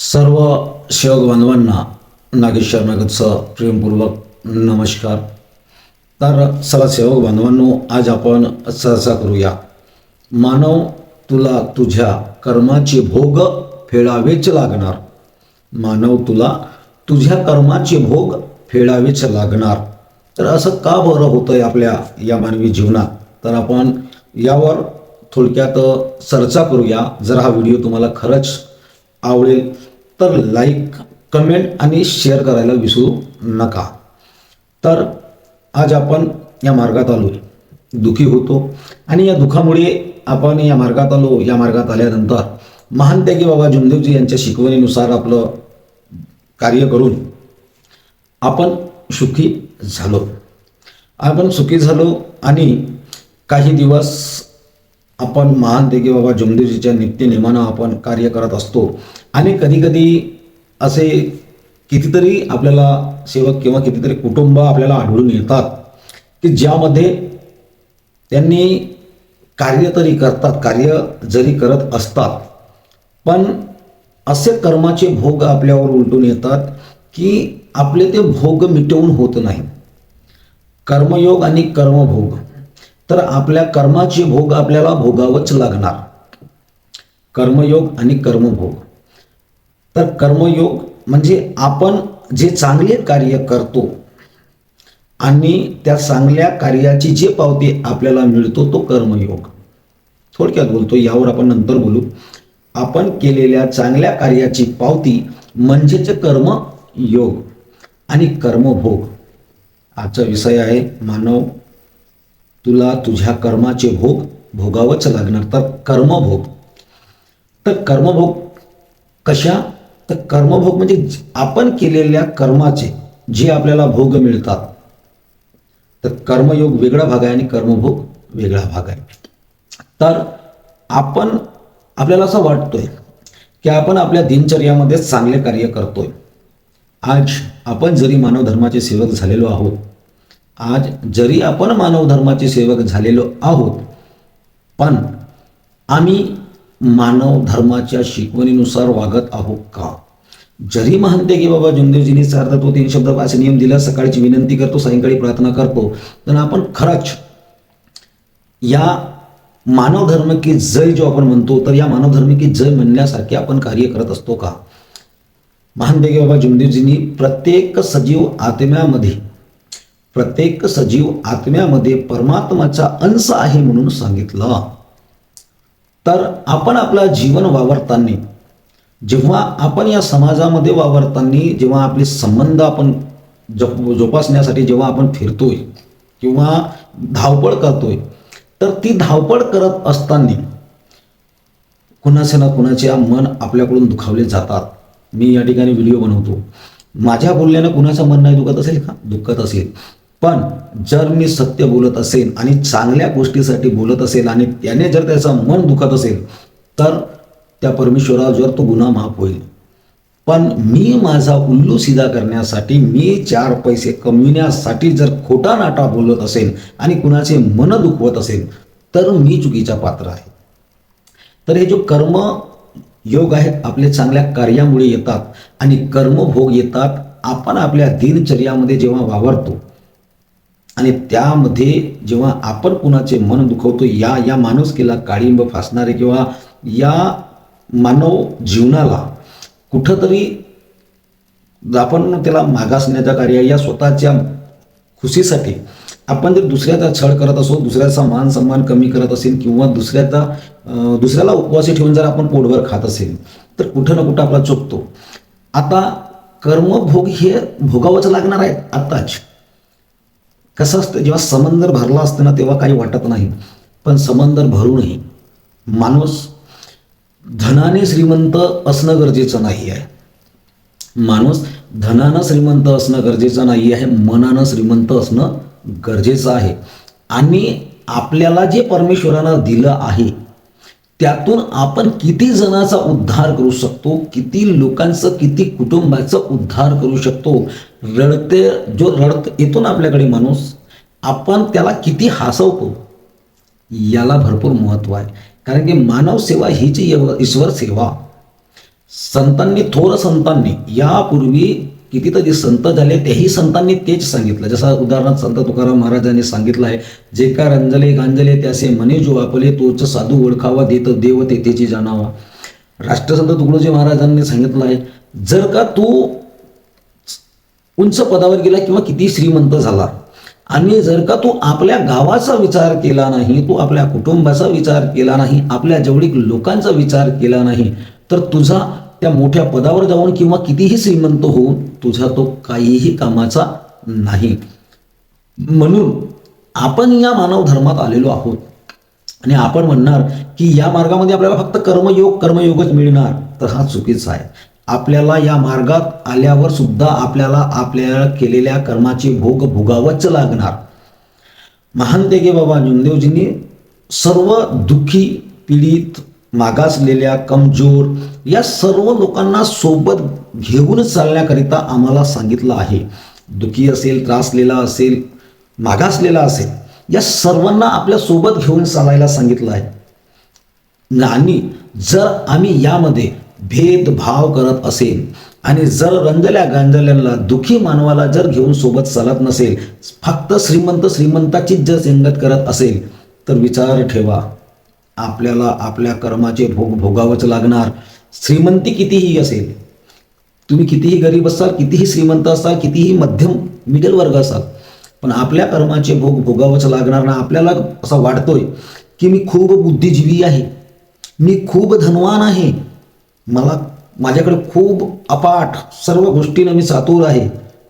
सर्व सेवक बांधवांना नागेश शर्मागतचं प्रेमपूर्वक नमस्कार. तर चला सेवक बांधवांनो, आज आपण चर्चा करूया. मानव, तुला तुझ्या कर्माचे भोग फेडावेच लागणार. मानव, तुला तुझ्या कर्माचे भोग फेडावेच लागणार. तर असं का बरं होतंय आपल्या या मानवी जीवनात, तर आपण यावर थोडक्यात चर्चा करूया. जर हा व्हिडिओ तुम्हाला खरंच आवडेल तर लाईक, कमेंट आणि शेअर करायला विसरू नका. तर आज आपण या मार्गात आलो, दुःखी होतो आणि या दुःखामुळे आपण या मार्गात आलो. या मार्गात आल्यानंतर महान त्यागी बाबा जमदेवजी यांच्या शिकवणीनुसार आपलं कार्य करून आपण सुखी झालो. आपण सुखी झालो आणि काही दिवस आपण महान त्यागी बाबा जमदेवजीच्या नित्यनेमानं आपण कार्य करत असतो. आणि कधीकधी असे कितीतरी आपल्याला सेवक किंवा कितीतरी कुटुंब आपल्याला आढळून येतात की ज्यामध्ये त्यांनी कार्य तरी करतात, कार्य जरी करत असतात, पण असे कर्माचे भोग आपल्यावर उलटून येतात की आपले ते भोग मिटवून होत नाही. कर्मयोग आणि कर्मभोग, तर आपल्या कर्माचे भोग आपल्याला भोगावंच लागणार. कर्मयोग आणि कर्मभोग. तर कर्मयोग म्हणजे आपण जे चांगले कार्य करतो आणि त्या चांगल्या कार्याची जे पावती आपल्याला मिळतो तो कर्मयोग. थोडक्यात बोलतो, यावर आपण नंतर बोलू. आपण केलेल्या चांगल्या कार्याची पावती म्हणजेच कर्मयोग आणि कर्मभोग. आजचा विषय आहे मानव, तुला तुझ्या कर्माचे भोग भोगावंच लागणार. तर कर्मभोग. तर कर्मभोग कशा? तर कर्मभोग म्हणजे आपण केलेल्या कर्माचे जे आपल्याला भोग मिळतात. तर कर्मयोग वेगळा भाग आहे आणि कर्मभोग वेगळा भाग आहे. तर आपल्याला असं वाटतोय की आपण आपल्या दिनचर्यामध्ये चांगले कार्य करतोय. आज आपण जरी मानव धर्माचे सेवक झालेलो आहोत, आज जरी आपण मानव धर्माचे सेवक झालेलो आहोत, पण आम्ही मानव धर्माच्या शिकवणीनुसार वागत आहोत का? जरी म्हणते की बाबा जमदेवजींनी 4 तत्व 3 शब्द 5 नियम दिला, सकाळची विनंती करतो, सायंकाळी प्रार्थना करतो, तर आपण खरंच या मानव धर्म की जय जो आपण म्हणतो, तर या मानव धर्म की जय म्हणण्यासारखे आपण कार्य करत असतो का? महान त्यागी बाबा जमदेवजींनी प्रत्येक सजीव आत्म्यामध्ये परमात्माचा अंश आहे म्हणून सांगितलं. तर आपण आपलं जीवन वावरताना, जेव्हा आपण या समाजामध्ये वावरताना, जेव्हा आपले संबंध आपण जोपासण्यासाठी जेव्हा आपण फिरतोय किंवा धावपळ करतोय, तर ती धावपळ करत असताना कुणाचे ना कुणाचे मन आपल्याकडून दुखावले जातात. मी या ठिकाणी व्हिडिओ बनवतो, माझ्या बोलण्यानं कुणाचं मन नाही दुखत असेल का? दुखत असेल. पण जर मी सत्य बोलत असेल आणि चांगल्या गोष्टीसाठी बोलत असेल आणि त्याने जर त्याचं मन दुखत असेल, तर त्या परमेश्वरावर जर तो गुन्हा माफ होईल. पण मी माझा उल्लू सीधा करण्यासाठी, मी 4 पैसे कमविण्यासाठी जर खोटा नाटा बोलत असेल आणि कुणाचे मन दुखवत असेल, तर मी चुकीचा पात्र आहे. तर हे जो कर्म योग आहेत आपले चांगल्या कार्यामुळे येतात आणि कर्मभोग येतात आपण आपल्या दिनचर्यामध्ये जेव्हा वावरतो आणि त्यामध्ये जेव्हा आपण कुणाचे मन दुखवतो, या माणुसकीला काळिंब फासणारे किंवा या मानव जीवनाला कुठंतरी आपण त्याला मागासण्याचं कार्य, या स्वतःच्या खुशीसाठी आपण जर दुसऱ्याचा छळ करत असो, दुसऱ्याचा मान सन्मान कमी करत असेल किंवा दुसऱ्याला उपवासी ठेवून जर आपण पोटभर खात असेल, तर कुठं ना कुठं आपला चुकतो. आता कर्मभोग हे भोगावंच लागणार आहे. आताच कसं असतं, जेव्हा समंदर भरला असतं ना, तेव्हा काही वाटत नाही. पण समंदर भरूनही माणूस धनाने श्रीमंत असणं गरजेचं नाही आहे. माणूस धनानं श्रीमंत असणं गरजेचं नाही आहे, मनानं श्रीमंत असणं गरजेचं आहे. आणि आपल्याला जे परमेश्वरानं दिलं आहे त्यातून आपण किती जणांचा उद्धार करू शकतो, किती लोकांचं, किती कुटुंबाचा उद्धार करू शकतो. रडत येतो ना आपल्याकडे माणूस, आपण त्याला किती हसवतो, याला भरपूर महत्त्व आहे. कारण की मानव सेवा हीच ईश्वर सेवा. संतांनी, थोर संतांनी यापूर्वी कितीतरी संत झाले, तेही संतांनी तेच सांगितलं. जसं उदाहरणार्थ संत तुकाराम महाराजांनी सांगितलं आहे, जे का रंजले गांजले त्यासे म्हणे जो आपले, तोच साधू ओळखावा देत देव तेथेची जाणावा. राष्ट्रसंत तुकडोजी महाराजांनी सांगितलं आहे, जर का तू उंच पदावर गेला किंवा किती श्रीमंत झाला आणि जर का तू आपल्या गावाचा विचार केला नाही, तू आपल्या कुटुंबाचा विचार केला नाही, आपल्या जवळीक लोकांचा विचार केला नाही, तर तुझा त्या मोठ्या पदावर जाऊन किंवा कितीही श्रीमंत होऊन तुझा तो काहीही कामाचा नाही. म्हणून आपण या मानव धर्मात आलेलो आहोत आणि आपण म्हणणार की या मार्गामध्ये आपल्याला फक्त कर्मयोगच मिळणार, तर हा चुकीचा आहे. आपल्याला या मार्गात आल्यावर सुद्धा आपल्याला केलेल्या कर्माचे भोग भोगावंच लागणार. महान तेगे बाबा जुमदेवजींनी सर्व दुःखी, पीडित, मागासलेल्या, कमजोर या सर्व लोकांना सोबत घेऊन चालण्याकरिता आम्हाला सांगितलं आहे. दुःखी असेल, त्रासलेला असेल, मागासलेला असेल, या सर्वांना आपल्या सोबत घेऊन चालायला सांगितलं आहे. आणि जर आम्ही यामध्ये भेदभाव करत असेल आणि जर रंजल्या गांजल्यांना, दुःखी मानवाला जर घेऊन सोबत चालत नसेल, फक्त श्रीमंताचीच जर संगत करत असेल, तर विचार ठेवा, आपल्याला आपल्या कर्माचे भोग भोगावंच लागणार. श्रीमंती कितीही असेल, तुम्ही कितीही गरीब असाल, कितीही श्रीमंत असाल, कितीही मध्यम मिडल वर्ग असाल, पण आपल्या कर्माचे भोग भोगावंच लागणार ना. आपल्याला असं वाटतोय की मी खूप बुद्धिजीवी आहे, मी खूप धनवान आहे, माझ्याकडे खूप अपाट सर्व गोष्टींना मी चातुर आहे,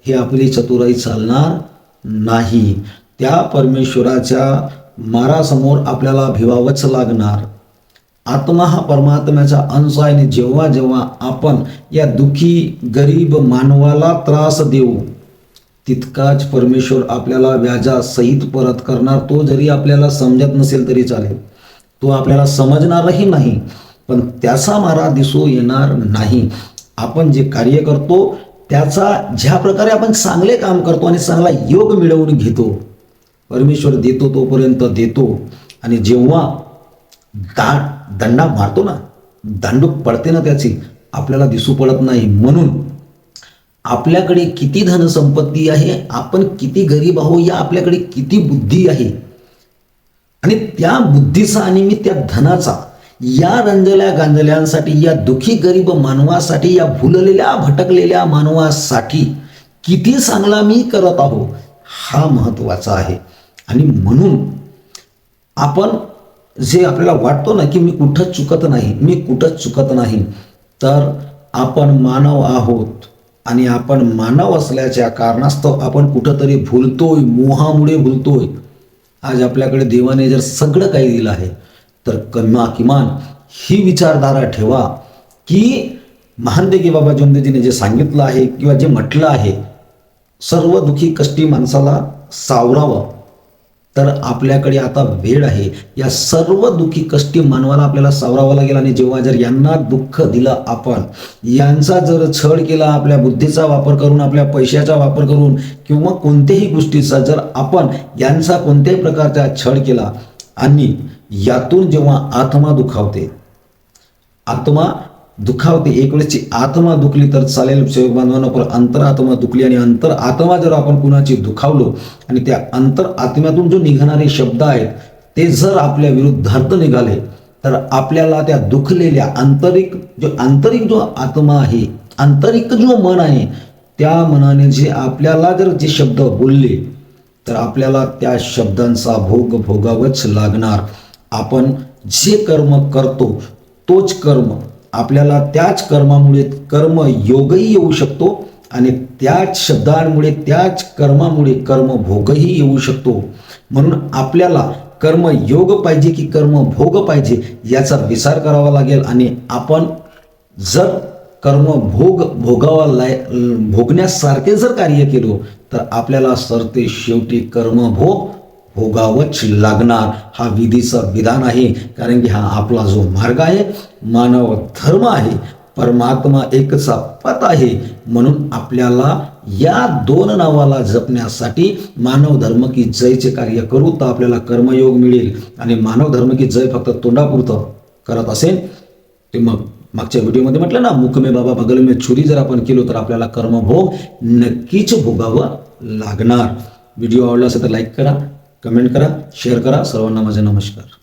हे आपली चतुराई चालणार नाही. त्या परमेश्वराच्या मारासमोर आपल्याला भिवावंच लागणार. आत्मा हा परमात्म्याचा अंश आहे आणि जेव्हा जेव्हा आपण या दुःखी गरीब मानवाला त्रास देऊ, तितकाच परमेश्वर आपल्याला व्याजासहित परत करणार. तो जरी आपल्याला समजत नसेल तरी चालेल, तो आपल्याला समजणारही नाही, पण त्याचा मारा दिसू येणार नाही. आपण जे कार्य करतो त्याचा ज्या प्रकारे आपण चांगले काम करतो आणि चांगला योग मिळवून घेतो, परमेश्वर देतो तोपर्यंत देतो, आणि जेव्हा दंडा मारतो ना, दांडूक पडते ना त्याची, आपल्याला दिसू पडत नाही. म्हणून आपल्याकडे किती धनसंपत्ती आहे, आपण किती गरीब आहोत, या आपल्याकडे किती बुद्धी आहे, आणि त्या बुद्धीचा आणि मी त्या धनाचा या रंजल्या गांजल्यांसाठी, या दुःखी गरीब मानवासाठी, या भुललेल्या भटकलेल्या मानवासाठी किती चांगला मी करत आहो, हा महत्त्वाचा आहे. आणि म्हणून आपण जे आपल्याला वाटतो ना की मी कुठंच चुकत नाही, तर आपण मानव आहोत आणि आपण मानव असल्याच्या कारणास्तव आपण कुठंतरी भुलतोय, मोहामुळे भुलतोय. आज आपल्याकडे देवाने जर सगळं काही दिलं आहे, तर किमान ही विचारधारा ठेवा की महान तेगे बाबा जुमदेवजीने जे सांगितलं आहे किंवा जे म्हटलं आहे, सर्व दुःखी कष्टी माणसाला सावरावं, तर आपल्याकडे आता वेळ आहे. या सर्व दुःखी कष्टी मानवाला आपल्याला सावरावं लागेल. आणि जेव्हा जर यांना दुःख दिलं, आपण यांचा जर छळ केला, आपल्या बुद्धीचा वापर करून, आपल्या पैशाचा वापर करून किंवा कोणत्याही गोष्टीचा जर आपण यांचा कोणत्याही प्रकारचा छळ केला, आणि यातून जेव्हा आत्मा दुखावते, एक वेळेची आत्मा दुखली तर चालेल सेवक बांधवांना, पण अंतरात्मा दुखली आणि अंतर आत्मा जर आपण कुणाची दुखावलो आणि त्या अंतर आत्म्यातून जो निघणारे शब्द आहेत ते जर आपल्या विरुद्धार्थ निघाले, तर आपल्याला त्या दुखलेल्या आंतरिक जो आत्मा आहे, आंतरिक जो मन आहे, त्या मनाने जे आपल्याला जर जे शब्द बोलले, तर आपल्याला त्या शब्दांचा भोग भोगावंच लागणार. आपण जे कर्म करतो तोच कर्म आपल्याला, त्याच कर्मामुळे कर्मयोगही येऊ शकतो आणि त्याच शब्दांमुळे, त्याच कर्मामुळे कर्मभोगही येऊ शकतो. म्हणून आपल्याला कर्मयोग पाहिजे की कर्मभोग पाहिजे याचा विचार करावा लागेल. आणि आपण जर कर्मभोग भोगण्यासारखे जर कार्य केलो, तर आपल्याला सरते शेवटी कर्मभोग भोगावंच लागणार. हा विधीचा विधान आहे, कारण की हा आपला जो मार्ग आहे, मानव धर्म आहे, परमात्मा एकचा पथ आहे. म्हणून आपल्याला या दोन नावाला जपण्यासाठी मानव धर्म की जयचे कार्य करू, तर आपल्याला कर्मयोग मिळेल. आणि मानव धर्म की जय फक्त तोंडापुरतं करत असेल, ते मग मागच्या व्हिडिओमध्ये म्हटलं ना, मुख में बाबा बगल में छुरी जर आपण केलो तर आपल्याला कर्मभोग नक्कीच भोगावं लागणार. व्हिडिओ आवडला असेल तर लाईक करा, कमेंट करा, शेअर करा. सर्वांना माझा नमस्कार.